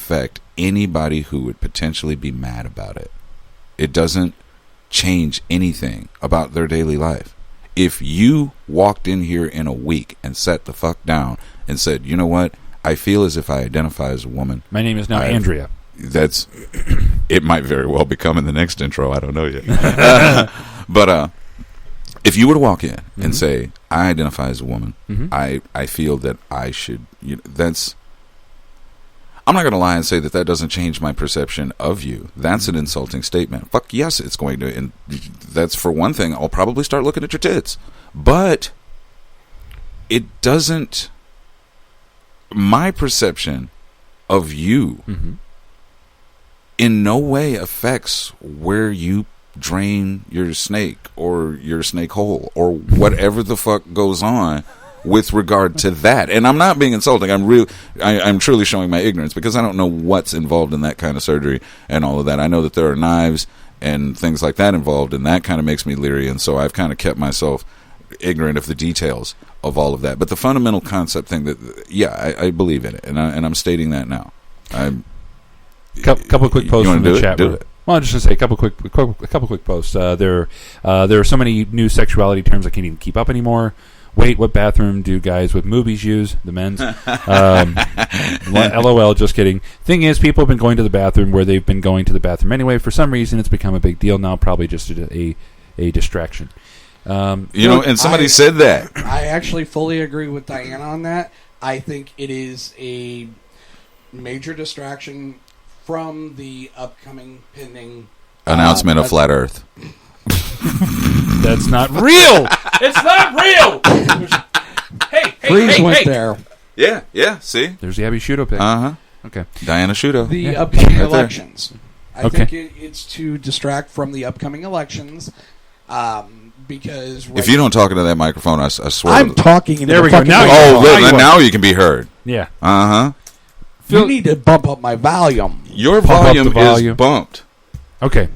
affect anybody who would potentially be mad about it. It doesn't change anything about their daily life. If you walked in here in a week and sat the fuck down and said, you know what, I feel as if I identify as a woman. My name is now Andrea. It might very well become in the next intro. I don't know yet. But if you were to walk in and say, I identify as a woman, I feel that I should, I'm not going to lie and say that doesn't change my perception of you. That's an insulting statement. Fuck yes, it's going to. And that's for one thing. I'll probably start looking at your tits. But it doesn't. My perception of you in no way affects where you drain your snake or your snake hole or whatever the fuck goes on with regard to that. And I'm not being insulting. I'm truly showing my ignorance because I don't know what's involved in that kind of surgery and all of that. I know that there are knives and things like that involved, and that kind of makes me leery, and so I've kind of kept myself ignorant of the details of all of that. But the fundamental concept thing I believe in it, and I'm stating that now. Couple quick posts in the chat room. Well, just to say a couple quick posts. There are so many new sexuality terms I can't even keep up anymore. Wait, what bathroom do guys with movies use? The men's. LOL, just kidding. Thing is, people have been going to the bathroom where they've been going to the bathroom anyway. For some reason, it's become a big deal now, probably just a distraction. And somebody said that. I actually fully agree with Diana on that. I think it is a major distraction from the upcoming pending announcement of Flat Earth. That's not real. It's not real. Hey, Freeze went there. Yeah. See, there's the Abby Shudo pick. Okay, Diana Shudo. The upcoming elections. I think it's to distract from the upcoming elections. Because if you don't talk into that microphone, I swear. I'm talking. There we go. Now you can be heard. Yeah. You need to bump up my volume. Your volume is bumped. Okay.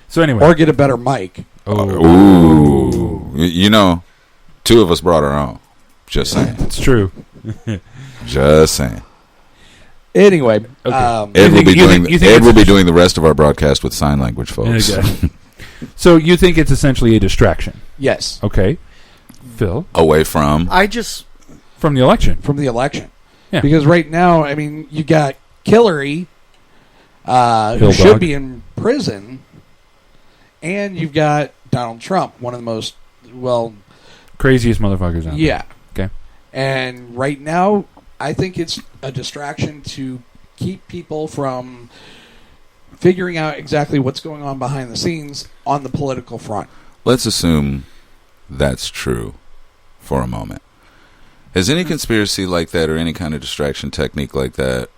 So anyway, or get a better mic. Ooh. Two of us brought our own. Just saying. It's true. Just saying. Anyway, Ed will be doing the rest of our broadcast with sign language, folks. Okay. So you think it's essentially a distraction? Yes. Okay. Phil? Away from? From the election. From the election. Yeah. Because right now, I mean, you got Hillary, who should be in prison, and you've got Donald Trump, one of the most, craziest motherfuckers out there. Yeah. Okay. And right now, I think it's a distraction to keep people from figuring out exactly what's going on behind the scenes on the political front. Let's assume that's true for a moment. Has any conspiracy like that or any kind of distraction technique like that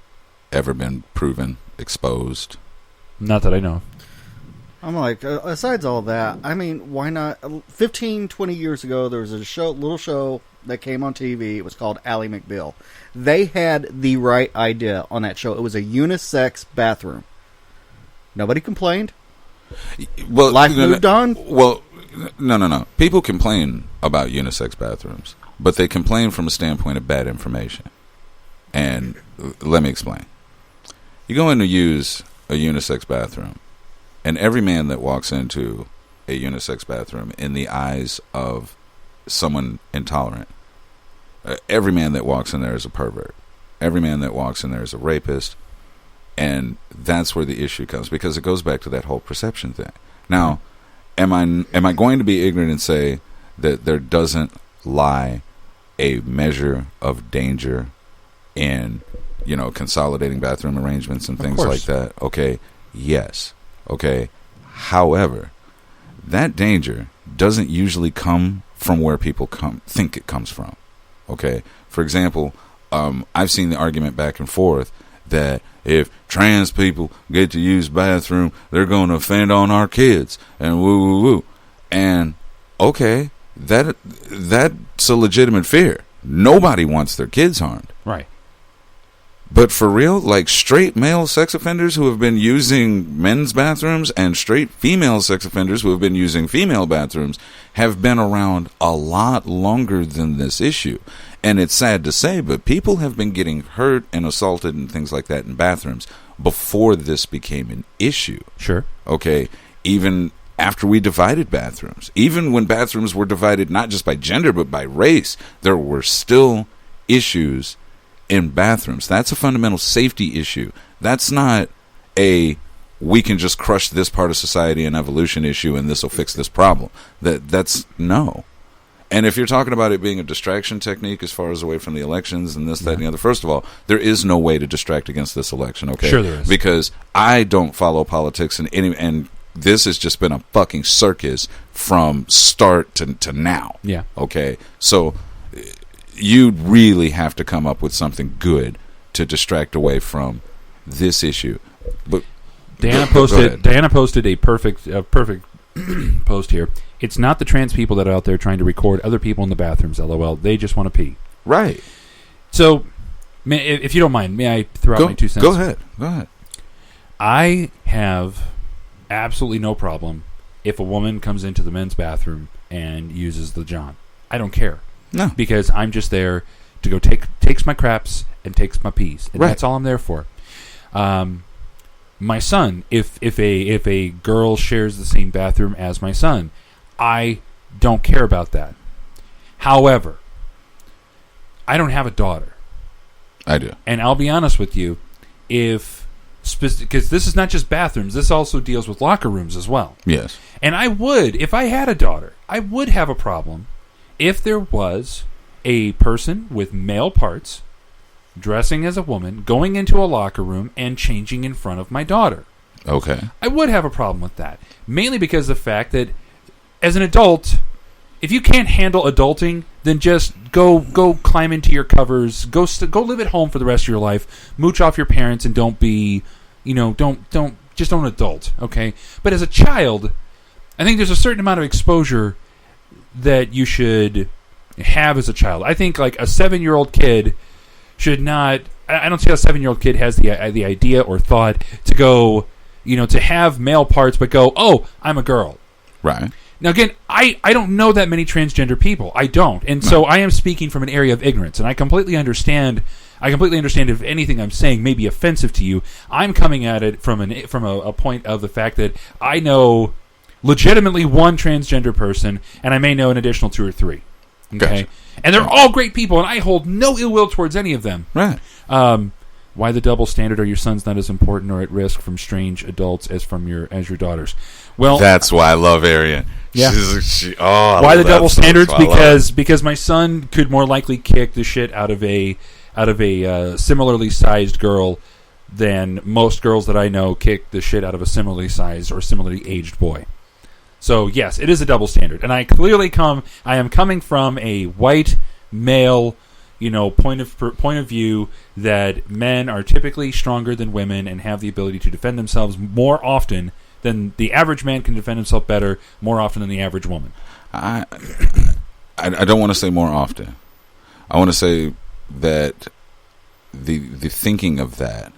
ever been proven, exposed? Not that I know. I'm like, besides all that, I mean, why not? 15, 20 years ago, there was a little show that came on TV. It was called Ally McBeal. They had the right idea on that show. It was a unisex bathroom. Nobody complained. Well, life moved on. Well, no. People complain about unisex bathrooms, but they complain from a standpoint of bad information. And let me explain. You go in to use a unisex bathroom, and every man that walks into a unisex bathroom, in the eyes of someone intolerant, every man that walks in there is a pervert. Every man that walks in there is a rapist. And that's where the issue comes, because it goes back to that whole perception thing. Now, am I going to be ignorant and say that there doesn't lie a measure of danger in, consolidating bathroom arrangements and things like that? Okay, yes. Okay, however, that danger doesn't usually come from where people think it comes from. Okay, for example, I've seen the argument back and forth that if trans people get to use bathroom, they're going to offend on our kids and woo. And okay, that's a legitimate fear. Nobody wants their kids harmed. Right. But for real, like straight male sex offenders who have been using men's bathrooms and straight female sex offenders who have been using female bathrooms have been around a lot longer than this issue. And it's sad to say, but people have been getting hurt and assaulted and things like that in bathrooms before this became an issue. Sure. Okay. Even after we divided bathrooms, even when bathrooms were divided not just by gender but by race, there were still issues in bathrooms. That's a fundamental safety issue. That's not a we can just crush this part of society and evolution issue and this will fix this problem. That's no. And if you're talking about it being a distraction technique as far as away from the elections and this, that, and the other, first of all, there is no way to distract against this election, okay? Sure there is. Because I don't follow politics and this has just been a fucking circus from start to now. Yeah. Okay? So you really have to come up with something good to distract away from this issue. But Diana posted a perfect post here. It's not the trans people that are out there trying to record other people in the bathrooms, LOL. They just want to pee. Right. So, if you don't mind, may I throw out my 2 cents? Go ahead. I have absolutely no problem if a woman comes into the men's bathroom and uses the John. I don't care. No. Because I'm just there to go takes my craps and takes my pees. And that's all I'm there for. My son, if a girl shares the same bathroom as my son, I don't care about that. However, I don't have a daughter. I do. And I'll be honest with you, because this is not just bathrooms, this also deals with locker rooms as well. Yes. And I would, if I had a daughter, I would have a problem if there was a person with male parts dressing as a woman, going into a locker room and changing in front of my daughter. Okay. I would have a problem with that. Mainly because of the fact that as an adult, if you can't handle adulting, then just go climb into your covers, go live at home for the rest of your life, mooch off your parents, and don't adult, okay? But as a child, I think there's a certain amount of exposure that you should have as a child. I think like a 7-year-old kid should not. I don't see how a 7-year-old kid has the idea or thought to go, to have male parts, but go, oh, I'm a girl. Right. Now, again, I don't know that many transgender people. I don't. And so I am speaking from an area of ignorance, and I completely understand if anything I'm saying may be offensive to you. I'm coming at it from a point of the fact that I know legitimately one transgender person, and I may know an additional 2 or 3. Okay? Gotcha. And they're all great people, and I hold no ill will towards any of them. Right. Why the double standard? Are your sons not as important or at risk from strange adults as your daughters? Well, that's why I love Arian. Yeah. Why the double standards? Because my son could more likely kick the shit out of a similarly sized girl than most girls that I know kick the shit out of a similarly sized or similarly aged boy. So yes, it is a double standard, and I am coming from a white male, point of view that men are typically stronger than women and have the ability to defend themselves more often than the average man can defend himself better more often than the average woman. I don't want to say more often. I want to say that the thinking of that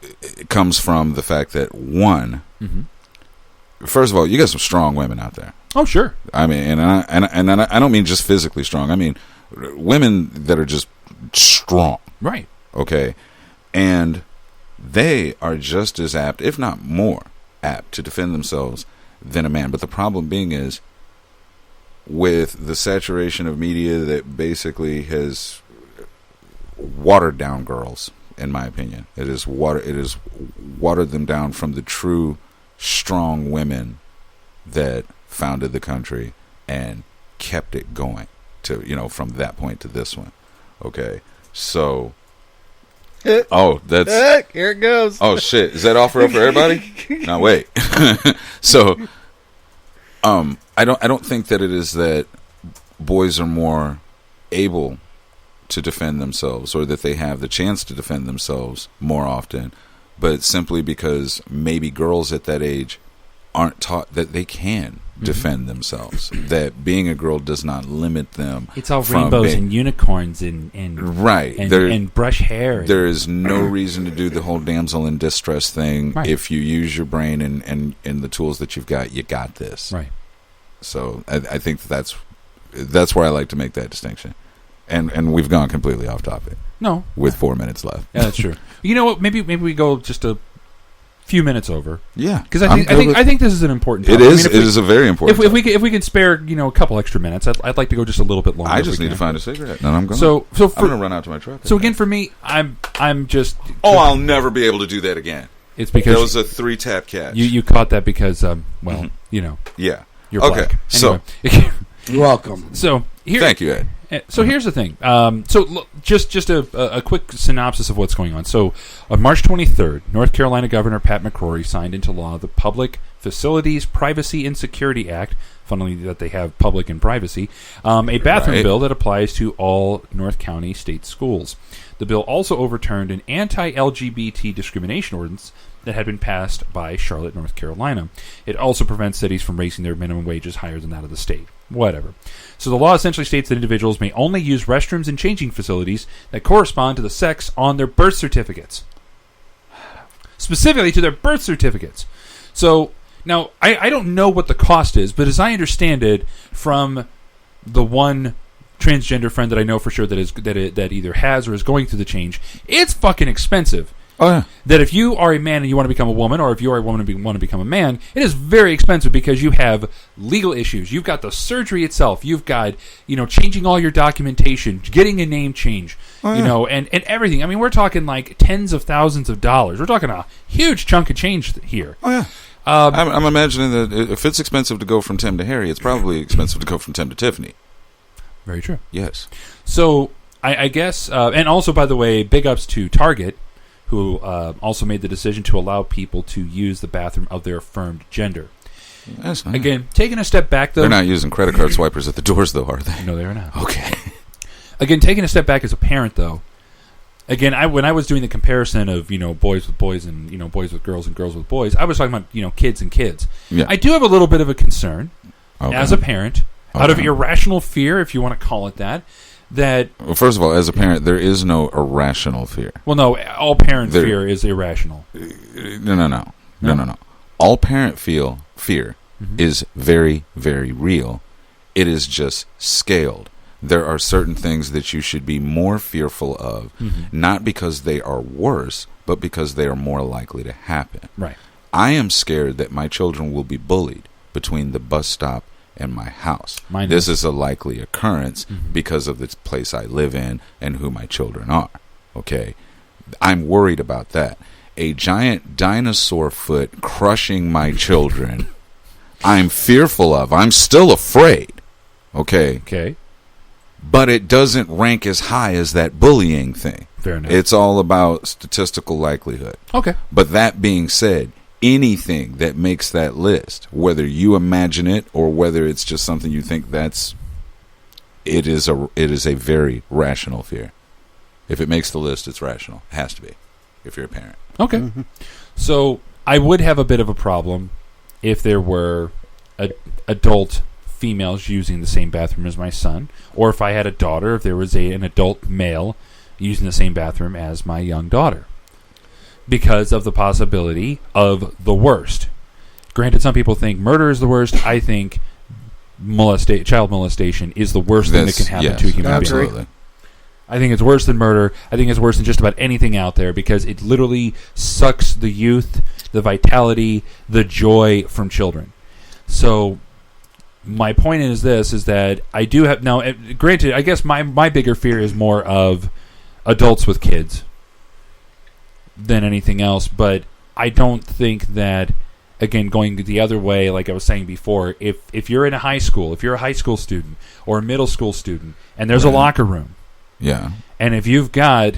it comes from the fact that one. Mm-hmm. First of all, you got some strong women out there. Oh, sure. I mean, and I don't mean just physically strong. I mean, women that are just strong. Right. Okay. And they are just as apt, if not more apt, to defend themselves than a man. But the problem being is, with the saturation of media that basically has watered down girls, in my opinion, it has watered them down from the true strong women that founded the country and kept it going to, from that point to this one. Okay. So, that's here it goes. Oh shit. Is that offer up for everybody? No, wait. So, I don't think that it is that boys are more able to defend themselves or that they have the chance to defend themselves more often, but simply because maybe girls at that age aren't taught that they can defend themselves, that being a girl does not limit them. It's all rainbows and unicorns and right and brush hair. There is no reason to do the whole damsel in distress thing. Right. If you use your brain and the tools that you've got, you got this. Right. So I think that's that's where I like to make that distinction. And we've gone completely off topic. No. With 4 minutes left. Yeah, that's true. You know what? Maybe we go just a few minutes over. Yeah. Because I think this is an important topic. It is. It is a very important topic. If we can spare a couple extra minutes, I'd like to go just a little bit longer. I just need to find a cigarette. And I'm going. I'm going to run out to my truck. So again, for me, I'm just. Oh, I'll never be able to do that again. It's because that was a 3-tap catch. You caught that because Yeah. You're black. So you're welcome. So thank you, Ed. So here's the thing. Look, just a quick synopsis of what's going on. So on March 23rd, North Carolina Governor Pat McCrory signed into law the Public Facilities Privacy and Security Act. Funnily that they have public and privacy. A bathroom bill that applies to all North County state schools. The bill also overturned an anti-LGBT discrimination ordinance that had been passed by Charlotte, North Carolina. It also prevents cities from raising their minimum wages higher than that of the state. Whatever. So the law essentially states that individuals may only use restrooms and changing facilities that correspond to the sex on their birth certificates. Specifically to their birth certificates. So, now, I don't know what the cost is, but as I understand it from the one transgender friend that I know for sure that either has or is going through the change, it's fucking expensive. Oh, yeah. That if you are a man and you want to become a woman, or if you are a woman and want to become a man, it is very expensive because you have legal issues. You've got the surgery itself. You've got, changing all your documentation, getting a name change, and everything. I mean, we're talking like tens of thousands of dollars. We're talking a huge chunk of change here. Oh, yeah. I'm imagining that if it's expensive to go from Tim to Harry, it's probably expensive to go from Tim to Tiffany. Very true. Yes. So, I guess, and also, by the way, big ups to Target, who also made the decision to allow people to use the bathroom of their affirmed gender. That's nice. Again, taking a step back, though. They're not using credit card swipers at the doors, though, are they? No, they are not. Okay. Again, taking a step back as a parent, though. Again, when I was doing the comparison of boys with boys and boys with girls and girls with boys, I was talking about kids and kids. Yeah. I do have a little bit of a concern as a parent, out of irrational fear, if you want to call it that. Well, first of all, as a parent, there is no irrational fear. Well, no, all parent fear is irrational. No. All parent fear is very, very real. It is just scaled. There are certain things that you should be more fearful of, not because they are worse, but because they are more likely to happen. Right. I am scared that my children will be bullied between the bus stop and my house. This is a likely occurrence because of the place I live in and who my children are. Okay? I'm worried about that. A giant dinosaur foot crushing my children, I'm fearful of. I'm still afraid. Okay? Okay. But it doesn't rank as high as that bullying thing. Fair enough. It's all about statistical likelihood. Okay. But that being said, anything that makes that list, whether you imagine it or whether it's just something you think it is a very rational fear. If it makes the list, it's rational. It has to be, if you're a parent. Okay. Mm-hmm. So I would have a bit of a problem if there were adult females using the same bathroom as my son, or if I had a daughter, if there was an adult male using the same bathroom as my young daughter, because of the possibility of the worst. Granted, some people think murder is the worst. I think child molestation is the worst thing that can happen to a human being. I think it's worse than murder. I think it's worse than just about anything out there because it literally sucks the youth, the vitality, the joy from children. So my point is that I do have... Now, granted, I guess my bigger fear is more of adults with kids than anything else, but I don't think that, again, going the other way, like I was saying before, if you're in a high school, if you're a high school student or a middle school student, and there's a locker room, and if you've got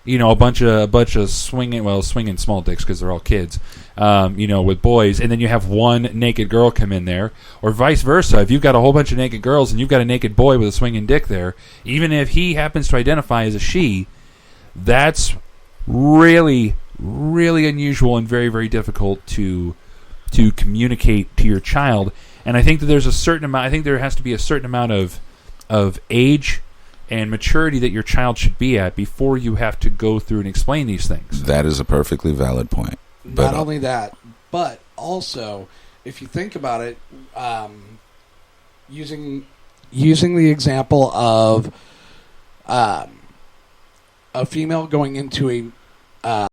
a bunch of swinging small dicks because they're all kids, with boys, and then you have one naked girl come in there, or vice versa, if you've got a whole bunch of naked girls and you've got a naked boy with a swinging dick there, even if he happens to identify as a she, that's really, really unusual and very, very difficult to communicate to your child. And I think that there's a certain amount. I think there has to be a certain amount of age and maturity that your child should be at before you have to go through and explain these things. That is a perfectly valid point. Not only that, but also, if you think about it, using using the example of a female going into a